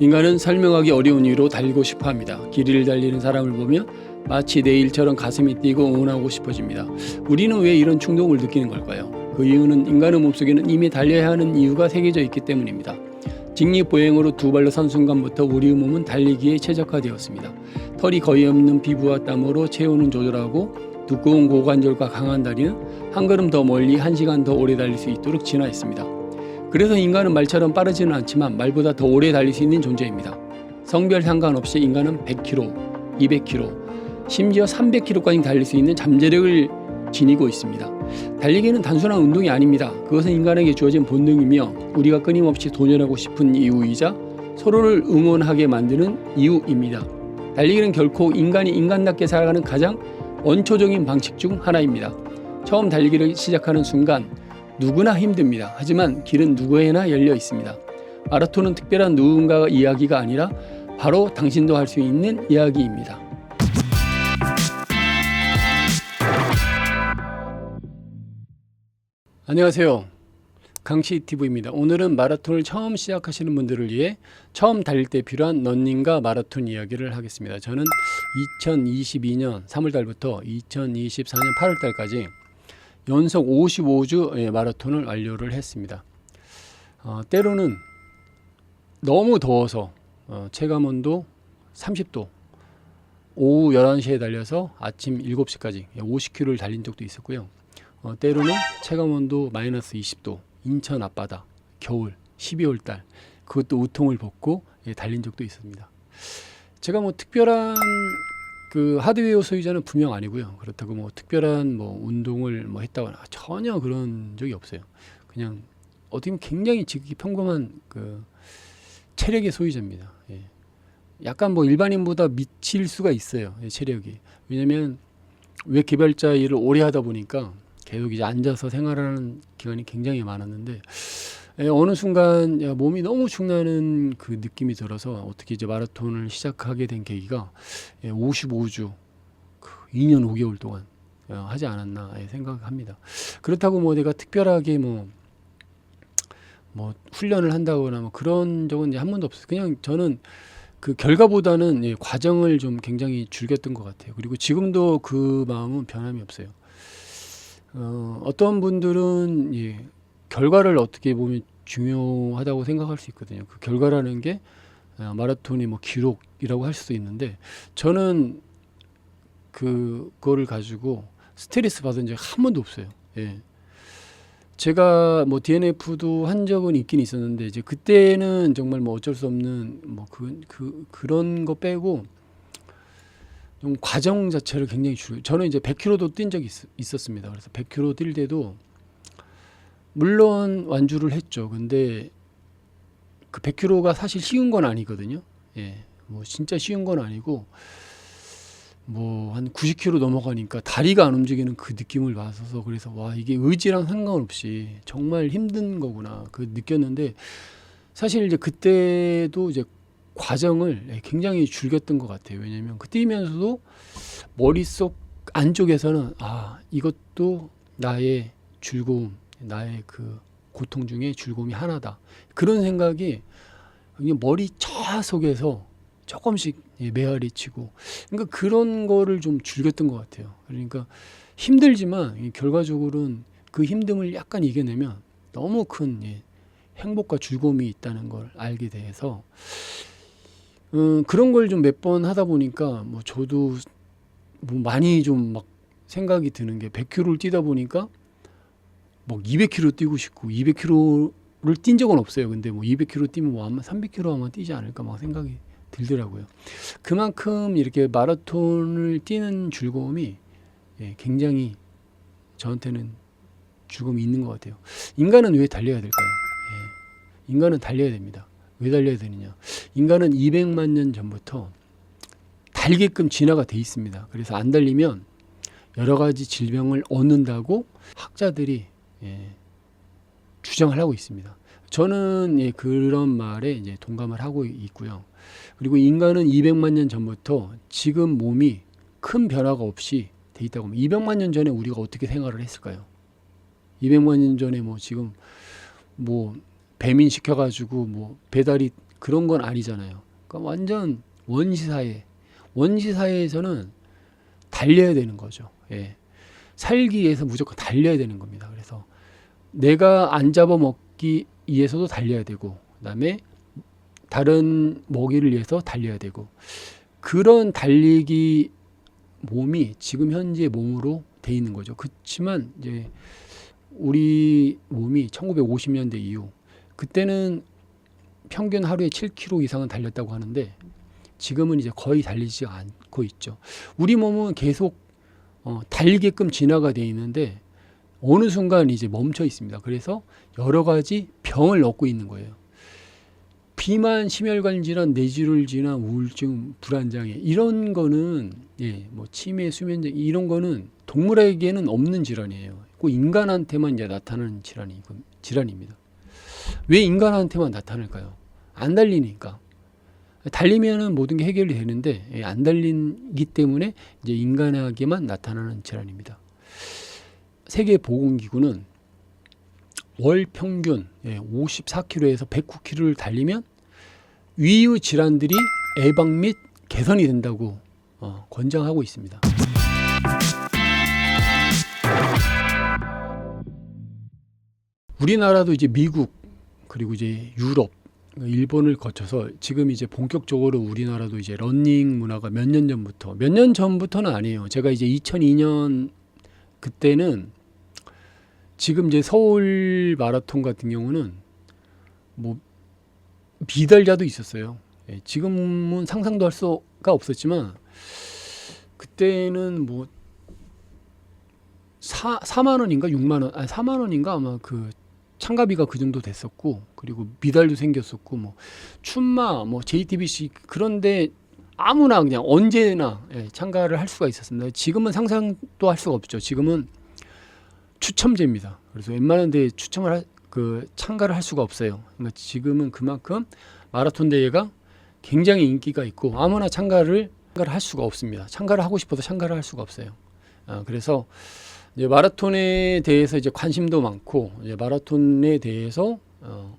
인간은 설명하기 어려운 이유로 달리고 싶어합니다. 길이를 달리는 사람을 보면 마치 내 일처럼 가슴이 뛰고 응원하고 싶어집니다. 우리는 왜 이런 충동을 느끼는 걸까요? 그 이유는 인간의 몸속에는 이미 달려야 하는 이유가 새겨져 있기 때문입니다. 직립보행으로 두 발로 선 순간부터 우리의 몸은 달리기에 최적화되었습니다. 털이 거의 없는 피부와 땀으로 체온을 조절하고 두꺼운 고관절과 강한 다리는 한 걸음 더 멀리 1시간 더 오래 달릴 수 있도록 진화했습니다. 그래서 인간은 말처럼 빠르지는 않지만 말보다 더 오래 달릴 수 있는 존재입니다. 성별 상관없이 인간은 100km, 200km, 심지어 300km까지 달릴 수 있는 잠재력을 지니고 있습니다. 달리기는 단순한 운동이 아닙니다. 그것은 인간에게 주어진 본능이며 우리가 끊임없이 도전하고 싶은 이유이자 서로를 응원하게 만드는 이유입니다. 달리기는 결코 인간이 인간답게 살아가는 가장 원초적인 방식 중 하나입니다. 처음 달리기를 시작하는 순간 누구나 힘듭니다. 하지만 길은 누구에나 열려 있습니다. 마라톤은 특별한 누군가 이야기가 아니라 바로 당신도 할 수 있는 이야기입니다. 안녕하세요. 강시TV입니다. 오늘은 마라톤을 처음 시작하시는 분들을 위해 처음 달릴 때 필요한 러닝과 마라톤 이야기를 하겠습니다. 저는 2022년 3월달부터 2024년 8월달까지 연속 55주 마라톤을 완료를 했습니다. 때로는 너무 더워서 체감온도 30도, 오후 11시에 달려서 아침 7시까지 50km를 달린 적도 있었고요. 때로는 체감온도 마이너스 20도, 인천 앞바다, 겨울 12월달 그것도 우통을 벗고 달린 적도 있습니다. 제가 뭐 특별한 그 하드웨어 소유자는 분명 아니고요. 그렇다고 뭐 특별한 뭐 운동을 뭐 했다거나 전혀 그런 적이 없어요. 그냥 어떻게 보면 굉장히 지극히 평범한 그 체력의 소유자입니다. 예. 약간 뭐 일반인보다 미칠 수가 있어요. 체력이. 왜냐면 웹 개발자 일을 오래 하다 보니까 계속 이제 앉아서 생활하는 기간이 굉장히 많았는데 어느 순간 몸이 너무 축나는 그 느낌이 들어서 어떻게 이제 마라톤을 시작하게 된 계기가 55주 2년 5개월 동안 하지 않았나 생각합니다. 그렇다고 뭐 내가 특별하게 뭐 훈련을 한다거나 뭐 그런 적은 이제 한 번도 없어요. 그냥 저는 그 결과보다는 과정을 좀 굉장히 즐겼던 것 같아요. 그리고 지금도 그 마음은 변함이 없어요. 어떤 분들은 결과를 어떻게 보면 중요하다고 생각할 수 있거든요. 그 결과라는 게 마라톤의 뭐 기록이라고 할 수도 있는데 저는 그거를 가지고 스트레스 받은 적이 한 번도 없어요. 예. 제가 뭐 DNF도 한 적은 있긴 있었는데 이제 그때는 정말 뭐 어쩔 수 없는 뭐 그런 거 빼고 좀 과정 자체를 굉장히 저는 이제 100km도 뛴 적이 있었습니다. 그래서 100km 뛸 때도 물론 완주를 했죠. 근데 그 100km가 사실 쉬운 건 아니거든요. 예. 뭐 진짜 쉬운 건 아니고 뭐 한 90km 넘어가니까 다리가 안 움직이는 그 느낌을 받아서 그래서 와 이게 의지랑 상관없이 정말 힘든 거구나 그 느꼈는데 사실 이제 그때도 이제 과정을 굉장히 즐겼던 것 같아요. 왜냐하면 그 뛰면서도 머릿속 안쪽에서는 이것도 나의 즐거움, 나의 그 고통 중에 즐거움이 하나다. 그런 생각이 그냥 머리 차 속에서 조금씩 메아리 치고 그러니까 그런 거를 좀 즐겼던 것 같아요. 그러니까 힘들지만 결과적으로는 그 힘듦을 약간 이겨내면 너무 큰 행복과 즐거움이 있다는 걸 알게 돼서 그런 걸 좀 몇 번 하다 보니까 뭐 저도 뭐 많이 좀 막 생각이 드는 게 100km를 뛰다 보니까 뭐 200km 뛰고 싶고 200km를 뛴 적은 없어요. 근데 뭐 200km 뛰면 뭐 아마 300km 아마 뛰지 않을까 막 생각이 들더라고요. 그만큼 이렇게 마라톤을 뛰는 즐거움이 굉장히 저한테는 즐거움이 있는 것 같아요. 인간은 왜 달려야 될까요? 인간은 달려야 됩니다. 왜 달려야 되느냐? 인간은 200만 년 전부터 달게끔 진화가 돼 있습니다. 그래서 안 달리면 여러 가지 질병을 얻는다고 학자들이 주장을 하고 있습니다. 저는 그런 말에 이제 동감을 하고 있고요. 그리고 인간은 200만 년 전부터 지금 몸이 큰 변화가 없이 돼 있다고 하면 200만 년 전에 우리가 어떻게 생활을 했을까요? 200만 년 전에 뭐 지금 뭐 배민 시켜가지고 뭐 배달이 그런 건 아니잖아요. 그러니까 완전 원시사회에서는 달려야 되는 거죠. 예. 살기 위해서 무조건 달려야 되는 겁니다. 그래서 내가 안 잡아먹기 위해서도 달려야 되고, 그다음에 다른 먹이를 위해서 달려야 되고, 그런 달리기 몸이 지금 현재 몸으로 돼 있는 거죠. 그렇지만 이제 우리 몸이 1950년대 이후, 그때는 평균 하루에 7km 이상은 달렸다고 하는데 지금은 이제 거의 달리지 않고 있죠. 우리 몸은 계속 달리게끔 진화가 돼 있는데 어느 순간 이제 멈춰 있습니다. 그래서 여러 가지 병을 얻고 있는 거예요. 비만, 심혈관 질환, 뇌졸중 질환, 우울증, 불안장애, 이런 거는 뭐 치매, 수면장 이런 거는 동물에게는 없는 질환이에요. 꼭 인간한테만 이제 나타나는 질환입니다. 왜 인간한테만 나타날까요? 안 달리니까. 달리면은 모든 게 해결이 되는데 안 달리기 때문에 이제 인간에게만 나타나는 질환입니다. 세계보건기구는 월 평균 54km에서 109km를 달리면 위의 질환들이 예방 및 개선이 된다고 권장하고 있습니다. 우리나라도 이제 미국 그리고 이제 유럽, 일본을 거쳐서 지금 이제 본격적으로 우리나라도 이제 러닝 문화가 몇 년 전부터는 아니에요. 제가 이제 2002년 그때는 지금 이제 서울 마라톤 같은 경우는 뭐 비달자도 있었어요. 지금은 상상도 할 수가 없었지만 그때는 뭐 4만 원인가 6만 원, 4만 원인가 아마 그 참가비가 그 정도 됐었고, 그리고 미달도 생겼었고, 뭐 춘마, 뭐 JTBC, 그런데 아무나 그냥 언제나 참가를 할 수가 있었습니다. 지금은 상상도 할 수가 없죠. 지금은 추첨제입니다. 그래서 웬만한 데에 참가를 할 수가 없어요. 그러니까 지금은 그만큼 마라톤 대회가 굉장히 인기가 있고 아무나 참가를 할 수가 없습니다. 참가를 하고 싶어도 참가를 할 수가 없어요. 그래서 이제 마라톤에 대해서 이제 관심도 많고, 이제 마라톤에 대해서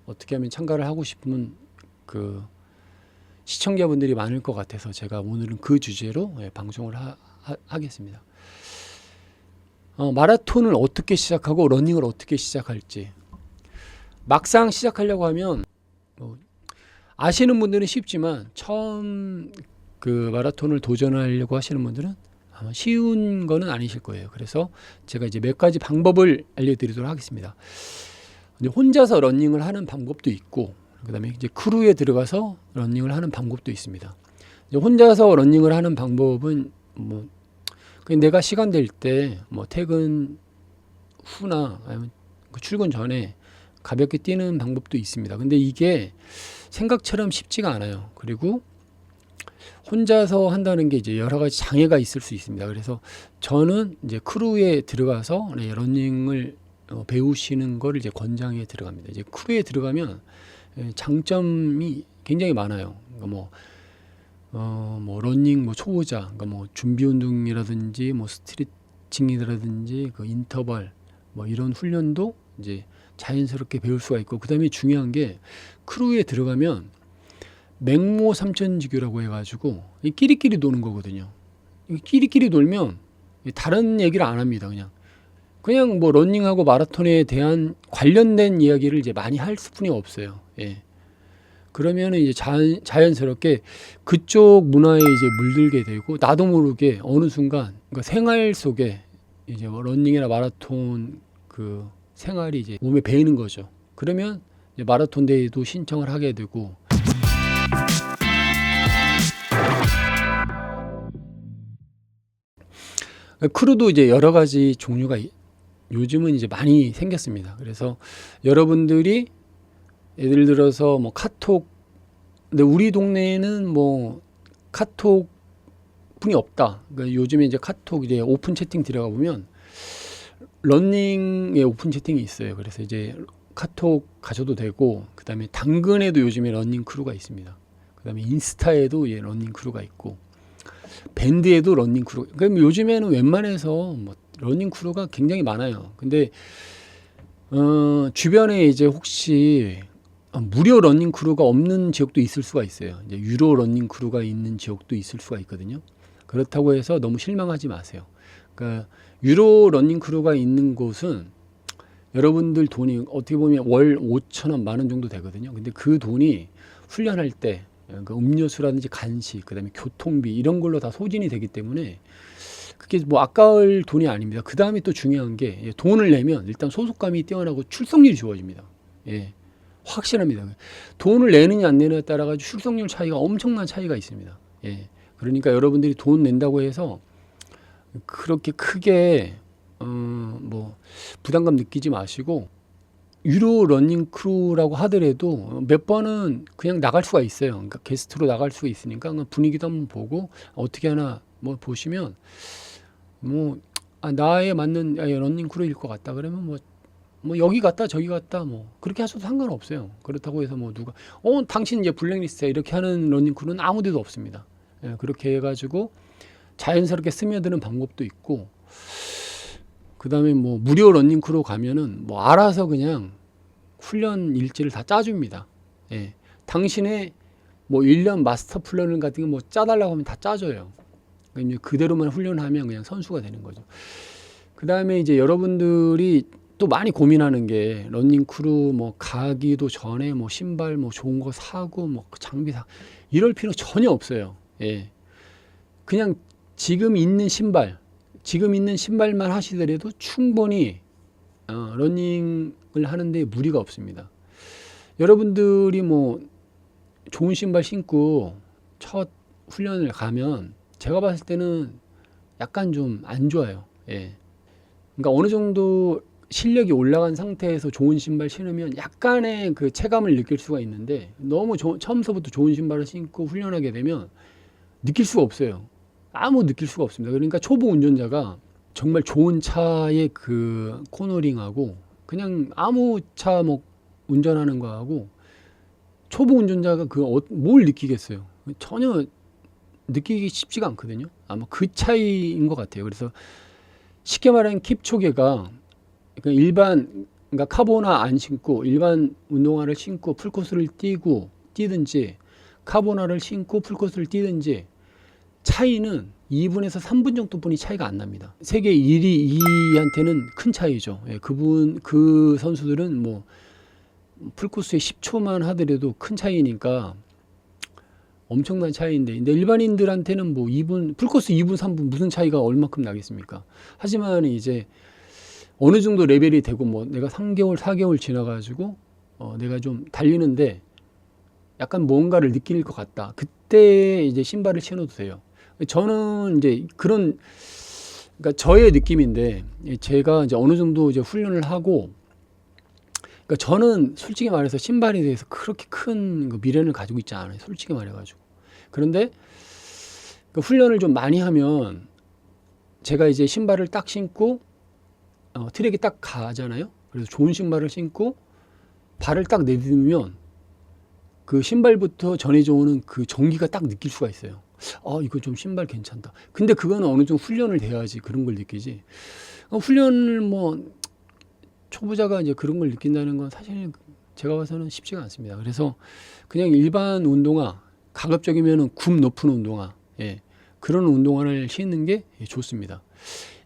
어떻게 하면 참가를 하고 싶은 그 시청자분들이 많을 것 같아서 제가 오늘은 그 주제로 방송을 하겠습니다. 마라톤을 어떻게 시작하고 러닝을 어떻게 시작할지. 막상 시작하려고 하면 아시는 분들은 쉽지만 처음 그 마라톤을 도전하려고 하시는 분들은 아마 쉬운 거는 아니실 거예요. 그래서 제가 이제 몇 가지 방법을 알려드리도록 하겠습니다. 혼자서 러닝을 하는 방법도 있고, 그다음에 이제 크루에 들어가서 러닝을 하는 방법도 있습니다. 혼자서 러닝을 하는 방법은 뭐 내가 시간 될 때 뭐 퇴근 후나 아니면 출근 전에 가볍게 뛰는 방법도 있습니다. 근데 이게 생각처럼 쉽지가 않아요. 그리고 혼자서 한다는 게 이제 여러 가지 장애가 있을 수 있습니다. 그래서 저는 이제 크루에 들어가서 러닝을 배우시는 거를 이제 권장에 들어갑니다. 이제 크루에 들어가면 장점이 굉장히 많아요. 그러니까 뭐 러닝 뭐 초보자, 그러니까 뭐 준비 운동이라든지 뭐 스트레칭이라든지 그 인터벌 뭐 이런 훈련도 이제 자연스럽게 배울 수가 있고, 그다음에 중요한 게 크루에 들어가면 맹모 삼천지교라고 해가지고 끼리끼리 노는 거거든요. 끼리끼리 놀면 다른 얘기를 안 합니다. 그냥 뭐 러닝하고 마라톤에 대한 관련된 이야기를 이제 많이 할 수뿐이 없어요. 그러면 이제 자연스럽게 그쪽 문화에 이제 물들게 되고, 나도 모르게 어느 순간 그러니까 생활 속에 이제 뭐 러닝이나 마라톤 그 생활이 이제 몸에 배이는 거죠. 그러면 이제 마라톤 대회도 신청을 하게 되고, 크루도 이제 여러 가지 종류가 요즘은 이제 많이 생겼습니다. 그래서 여러분들이 예를 들어서 뭐 카톡, 근데 우리 동네에는 뭐 카톡 분이 없다. 그러니까 요즘에 이제 카톡 이제 오픈 채팅 들어가 보면 러닝에 오픈 채팅이 있어요. 그래서 이제 카톡 가셔도 되고, 그다음에 당근에도 요즘에 러닝 크루가 있습니다. 그다음에 인스타에도 러닝 크루가 있고, 밴드에도 러닝 크루. 그럼 요즘에는 웬만해서 뭐 러닝 크루가 굉장히 많아요. 근데 주변에 이제 혹시 무료 러닝 크루가 없는 지역도 있을 수가 있어요. 이제 유료 러닝 크루가 있는 지역도 있을 수가 있거든요. 그렇다고 해서 너무 실망하지 마세요. 그러니까 유료 러닝 크루가 있는 곳은 여러분들 돈이 어떻게 보면 월 5,000원, 10,000원 정도 되거든요. 근데 그 돈이 훈련할 때 그 음료수라든지 간식, 그다음에 교통비 이런 걸로 다 소진이 되기 때문에 그게 뭐 아까울 돈이 아닙니다. 그 다음에 또 중요한 게 돈을 내면 일단 소속감이 뛰어나고 출석률이 좋아집니다. 예, 확실합니다. 돈을 내느냐 안 내느냐에 따라 가지고 출석률 차이가 엄청난 차이가 있습니다. 예, 그러니까 여러분들이 돈 낸다고 해서 그렇게 크게 뭐 부담감 느끼지 마시고 유료 러닝 크루라고 하더라도 몇 번은 그냥 나갈 수가 있어요. 그러니까 게스트로 나갈 수가 있으니까 분위기도 한번 보고 어떻게 하나 뭐 보시면 뭐 나에 맞는 러닝 크루일 것 같다 그러면 뭐 여기 갔다 저기 갔다 뭐 그렇게 하셔도 상관없어요. 그렇다고 해서 뭐 누가 당신 이제 블랙리스트야 이렇게 하는 러닝 크루는 아무 데도 없습니다. 예, 그렇게 해가지고 자연스럽게 스며드는 방법도 있고 그 다음에 뭐 무료 러닝 크루 가면은 뭐 알아서 그냥 훈련 일지를 다 짜줍니다. 예, 당신의 뭐 1년 마스터 플랜 같은 거 뭐 짜달라고 하면 다 짜줘요. 그러니까 그대로만 훈련하면 그냥 선수가 되는 거죠. 그 다음에 이제 여러분들이 또 많이 고민하는 게 러닝 크루 뭐 가기도 전에 뭐 신발 뭐 좋은 거 사고 뭐 장비 사 이럴 필요 전혀 없어요. 예, 그냥 지금 있는 신발만 하시더라도 충분히 러닝을 하는데 무리가 없습니다. 여러분들이 뭐 좋은 신발 신고 첫 훈련을 가면 제가 봤을 때는 약간 좀 안 좋아요. 예. 그러니까 어느 정도 실력이 올라간 상태에서 좋은 신발 신으면 약간의 그 체감을 느낄 수가 있는데 너무 처음서부터 좋은 신발을 신고 훈련하게 되면 느낄 수가 없어요. 아무 느낄 수가 없습니다. 그러니까 초보 운전자가 정말 좋은 차의 그 코너링하고 그냥 아무 차 뭐 운전하는 거하고 초보 운전자가 뭘 느끼겠어요. 전혀 느끼기 쉽지가 않거든요. 아마 그 차이인 것 같아요. 그래서 쉽게 말하면 킵초게가 그러니까 카보나 안 신고 일반 운동화를 신고 풀코스를 뛰든지 카보나를 신고 풀코스를 뛰든지 차이는 2분에서 3분 정도뿐이 차이가 안 납니다. 세계 1위, 2위한테는 큰 차이죠. 예, 그 선수들은 뭐 풀코스에 10초만 하더라도 큰 차이니까 엄청난 차이인데, 근데 일반인들한테는 뭐 풀코스 2분, 3분 무슨 차이가 얼마큼 나겠습니까? 하지만 이제 어느 정도 레벨이 되고 뭐 내가 3개월, 4개월 지나가지고 내가 좀 달리는데 약간 뭔가를 느낄 것 같다. 그때 이제 신발을 신어도 돼요. 저는 이제 그러니까 저의 느낌인데 제가 이제 어느 정도 이제 훈련을 하고 그러니까 저는 솔직히 말해서 신발에 대해서 그렇게 큰 미련을 가지고 있지 않아요. 솔직히 말해가지고. 그런데 그 훈련을 좀 많이 하면 제가 이제 신발을 딱 신고 트랙에 딱 가잖아요. 그래서 좋은 신발을 신고 발을 딱 내딛으면 그 신발부터 전해져 오는 그 전기가 딱 느낄 수가 있어요. 이거 좀 신발 괜찮다. 근데 그거는 어느 정도 훈련을 돼야지 그런 걸 느끼지. 훈련을 뭐 초보자가 이제 그런 걸 느낀다는 건 사실 제가 봐서는 쉽지가 않습니다. 그래서 그냥 일반 운동화, 가급적이면은 굽 높은 운동화, 예, 그런 운동화를 신는 게 좋습니다.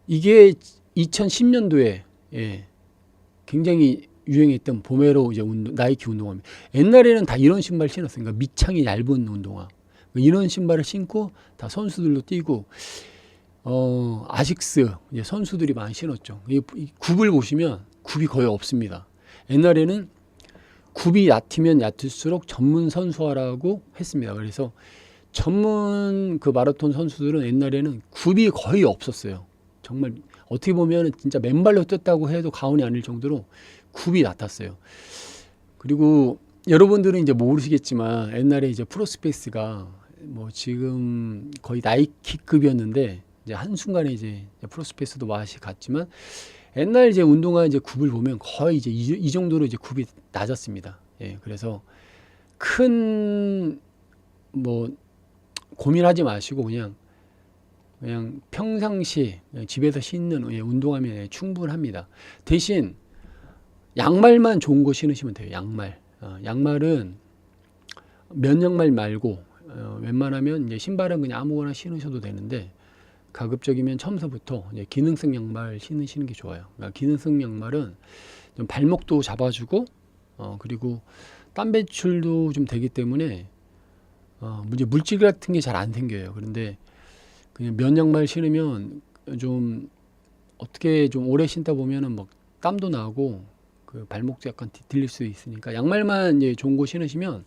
이게 2010년도에 굉장히 유행했던 보메로 이제 나이키 운동화입니다. 옛날에는 다 이런 신발 신었어요. 그러니까 밑창이 얇은 운동화. 이런 신발을 신고 다 선수들로 뛰고 아식스 이제 선수들이 많이 신었죠. 이 굽을 보시면 굽이 거의 없습니다. 옛날에는 굽이 얕으면 얕을수록 전문 선수화라고 했습니다. 그래서 전문 그 마라톤 선수들은 옛날에는 굽이 거의 없었어요. 정말 어떻게 보면 진짜 맨발로 뛰었다고 해도 과언이 아닐 정도로 굽이 낮았어요. 그리고 여러분들은 이제 모르시겠지만 옛날에 이제 프로스페이스가 뭐 지금 거의 나이키급이었는데 이제 한순간에 이제 프로스페이스도 맛이 갔지만 옛날 이제 운동화 이제 굽을 보면 거의 이제 이 정도로 이제 굽이 낮았습니다. 예, 그래서 큰 뭐 고민하지 마시고 그냥 평상시 그냥 집에서 신는 운동화면 충분합니다. 대신 양말만 좋은 거 신으시면 돼요. 양말. 양말은 면 양말 말고 웬만하면 이제 신발은 그냥 아무거나 신으셔도 되는데 가급적이면 처음서부터 이제 기능성 양말 신으시는 게 좋아요. 그러니까 기능성 양말은 좀 발목도 잡아주고 그리고 땀 배출도 좀 되기 때문에 이제 물질 같은 게 잘 안 생겨요. 그런데 그냥 면 양말 신으면 좀 어떻게 좀 오래 신다 보면은 막 땀도 나고 그 발목도 약간 뒤틀릴 수 있으니까 양말만 이제 좋은 거 신으시면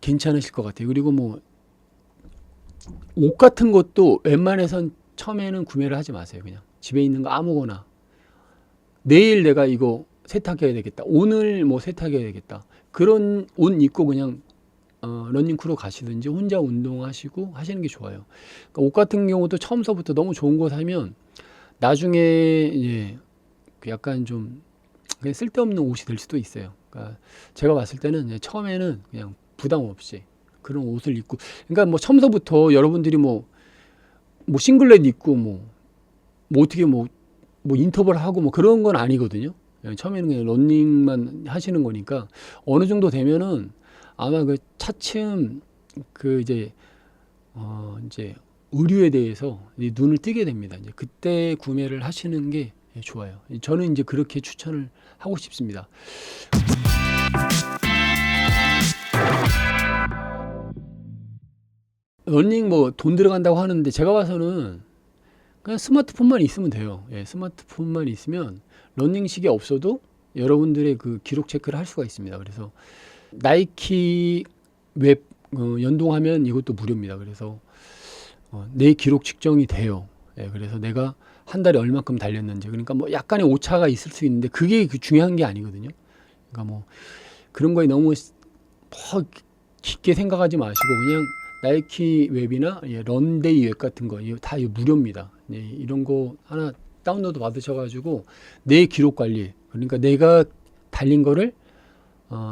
괜찮으실 것 같아요. 그리고 뭐 옷 같은 것도 웬만해선 처음에는 구매를 하지 마세요. 그냥 집에 있는 거 아무거나 내일 내가 이거 세탁해야 되겠다. 오늘 뭐 세탁해야 되겠다. 그런 옷 입고 그냥 러닝크루 가시든지 혼자 운동하시고 하시는 게 좋아요. 그러니까 옷 같은 경우도 처음서부터 너무 좋은 거 사면 나중에 이제 그 약간 좀 그냥 쓸데없는 옷이 될 수도 있어요. 그러니까 제가 봤을 때는 이제 처음에는 그냥 부담 없이 그런 옷을 입고, 그러니까 뭐 처음서부터 여러분들이 뭐 싱글렛 입고 뭐 어떻게 뭐 인터벌 하고 뭐 그런 건 아니거든요. 그냥 처음에는 그냥 러닝만 하시는 거니까 어느 정도 되면은 아마 그 차츰 그 이제 이제 의류에 대해서 이제 눈을 뜨게 됩니다. 이제 그때 구매를 하시는 게 좋아요. 저는 이제 그렇게 추천을 하고 싶습니다. 러닝 뭐 돈 들어간다고 하는데 제가 봐서는 그냥 스마트폰만 있으면 돼요. 예, 스마트폰만 있으면 러닝식이 없어도 여러분들의 그 기록 체크를 할 수가 있습니다. 그래서 나이키 웹 연동하면 이것도 무료입니다. 그래서 내 기록 측정이 돼요. 예, 그래서 내가 한 달에 얼마큼 달렸는지, 그러니까 뭐 약간의 오차가 있을 수 있는데 그게 중요한 게 아니거든요. 그러니까 뭐 그런 거에 너무 뭐 깊게 생각하지 마시고 그냥 나이키 웹이나 런데이 웹 같은 거 다 무료입니다. 이런 거 하나 다운로드 받으셔가지고 내 기록 관리, 그러니까 내가 달린 거를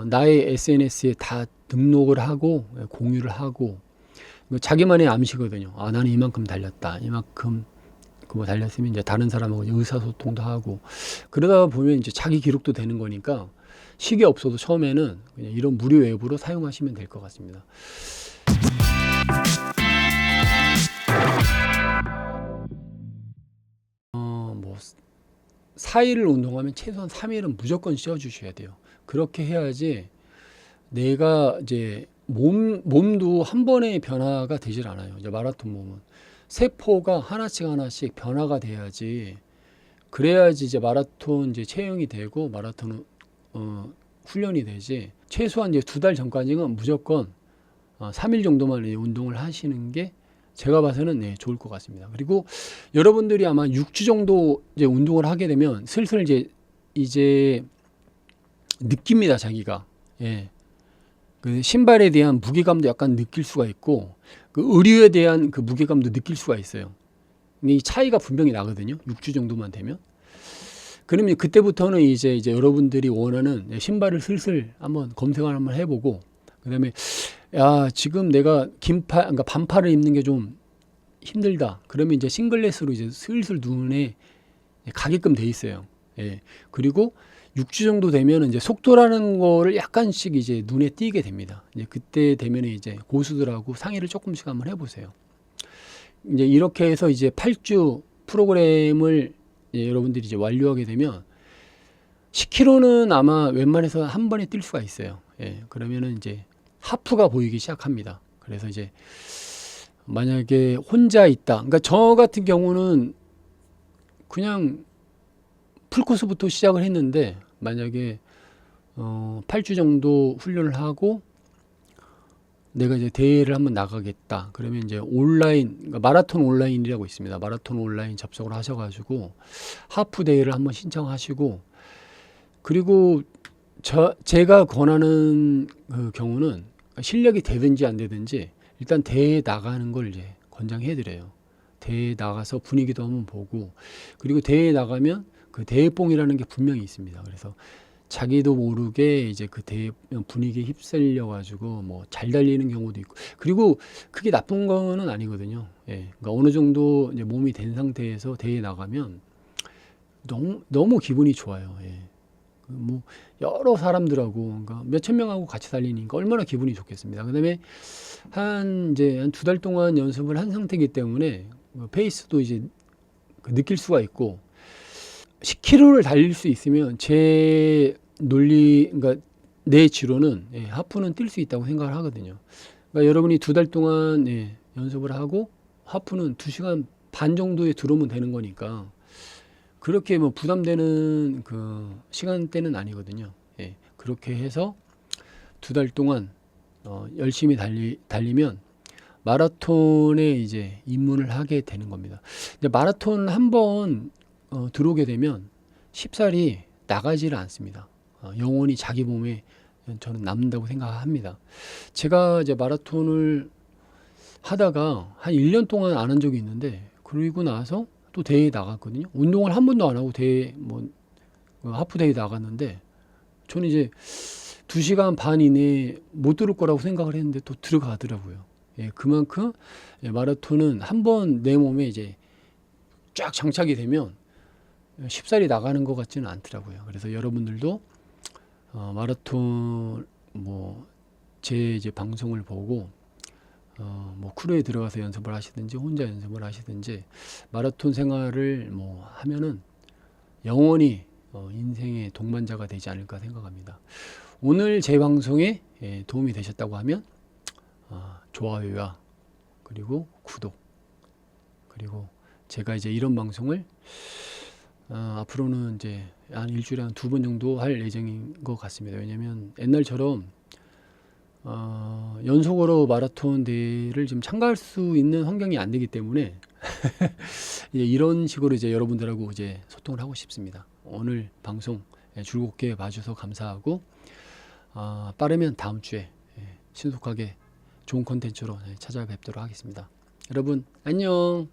나의 SNS에 다 등록을 하고 공유를 하고, 자기만의 암시거든요. 나는 이만큼 달렸다, 이만큼 그거 달렸으면 이제 다른 사람하고 의사소통도 하고, 그러다 보면 이제 자기 기록도 되는 거니까 시계 없어도 처음에는 그냥 이런 무료 앱으로 사용하시면 될 것 같습니다. 뭐 4일을 운동하면 최소한 3일은 무조건 쉬어주셔야 돼요. 그렇게 해야지 내가 이제 몸도 한 번에 변화가 되질 않아요. 이제 마라톤 몸은 세포가 하나씩 변화가 돼야지, 그래야지 이제 마라톤 이제 체형이 되고 마라톤 훈련이 되지. 최소한 이제 2달 전까지는 무조건 3일 정도만 운동을 하시는 게 제가 봐서는 좋을 것 같습니다. 그리고 여러분들이 아마 6주 정도 이제 운동을 하게 되면 슬슬 이제 느낍니다, 자기가. 예. 그 신발에 대한 무게감도 약간 느낄 수가 있고, 그 의류에 대한 그 무게감도 느낄 수가 있어요. 이 차이가 분명히 나거든요. 6주 정도만 되면. 그러면 그때부터는 이제 여러분들이 원하는 신발을 슬슬 한번 검색을 한번 해보고, 그다음에 지금 내가 그러니까 반팔을 입는 게 좀 힘들다. 그러면 이제 싱글렛으로 이제 슬슬 눈에 가게끔 돼 있어요. 예. 그리고 6주 정도 되면 이제 속도라는 거를 약간씩 이제 눈에 띄게 됩니다. 이제 그때 되면 이제 고수들하고 상의를 조금씩 한번 해보세요. 이제 이렇게 해서 이제 8주 프로그램을 여러분들이 이제 완료하게 되면 10km는 아마 웬만해서 한 번에 뛸 수가 있어요. 예. 그러면은 이제 하프가 보이기 시작합니다. 그래서 이제 만약에 혼자 있다, 그러니까 저 같은 경우는 그냥 풀코스부터 시작을 했는데, 만약에 8주 정도 훈련을 하고 내가 이제 대회를 한번 나가겠다, 그러면 이제 온라인, 그러니까 마라톤 온라인이라고 있습니다. 마라톤 온라인 접속을 하셔가지고 하프 대회를 한번 신청하시고, 그리고 제가 권하는 그 경우는 실력이 되든지 안 되든지 일단 대회에 나가는 걸 이제 권장해 드려요. 대회에 나가서 분위기도 한번 보고, 그리고 대회에 나가면 그 대회뽕이라는 게 분명히 있습니다. 그래서 자기도 모르게 이제 그 대회 분위기에 휩쓸려 가지고 뭐 잘 달리는 경우도 있고, 그리고 그게 나쁜 거는 아니거든요. 예. 그러니까 어느 정도 이제 몸이 된 상태에서 대회에 나가면 너무 기분이 좋아요. 예. 뭐 여러 사람들하고 그러니까 몇천 명하고 같이 달리니까 얼마나 기분이 좋겠습니다. 그다음에 이제 한 2달 동안 연습을 한 상태이기 때문에 페이스도 이제 느낄 수가 있고 10km를 달릴 수 있으면 제 논리 그러니까 내 지로는 하프는 뛸 수 있다고 생각을 하거든요. 그러니까 여러분이 2달 동안 연습을 하고 하프는 2시간 반 정도에 들어오면 되는 거니까 그렇게 뭐 부담되는 그 시간대는 아니거든요. 그렇게 해서 2달 동안 열심히 달리면 마라톤에 이제 입문을 하게 되는 겁니다. 이제 마라톤 한번 들어오게 되면 쉽사리 나가지를 않습니다. 영원히 자기 몸에 저는 남는다고 생각합니다. 제가 이제 마라톤을 하다가 한 1년 동안 안 한 적이 있는데 그러고 나서 또 대회에 나갔거든요. 운동을 한 번도 안 하고 대회 하프 대회 나갔는데 저는 이제 2시간 반 이내에 못 들을 거라고 생각을 했는데 또 들어가더라고요. 그만큼 마라톤은 한 번 내 몸에 이제 쫙 장착이 되면 쉽사리 나가는 것 같지는 않더라고요. 그래서 여러분들도 마라톤 제 이제 방송을 보고 크루에 들어가서 연습을 하시든지 혼자 연습을 하시든지 마라톤 생활을 하면은 영원히 인생의 동반자가 되지 않을까 생각합니다. 오늘 제 방송에 도움이 되셨다고 하면 좋아요와 그리고 구독 그리고 제가 이제 이런 방송을 앞으로는 이제 한 일주일에 한 2번 정도 할 예정인 것 같습니다. 왜냐면 옛날처럼 연속으로 마라톤 대회를 지금 참가할 수 있는 환경이 안 되기 때문에 이런 식으로 이제 여러분들하고 이제 소통을 하고 싶습니다. 오늘 방송 즐겁게 봐주셔서 감사하고 빠르면 다음 주에 신속하게 좋은 콘텐츠로 찾아뵙도록 하겠습니다. 여러분 안녕.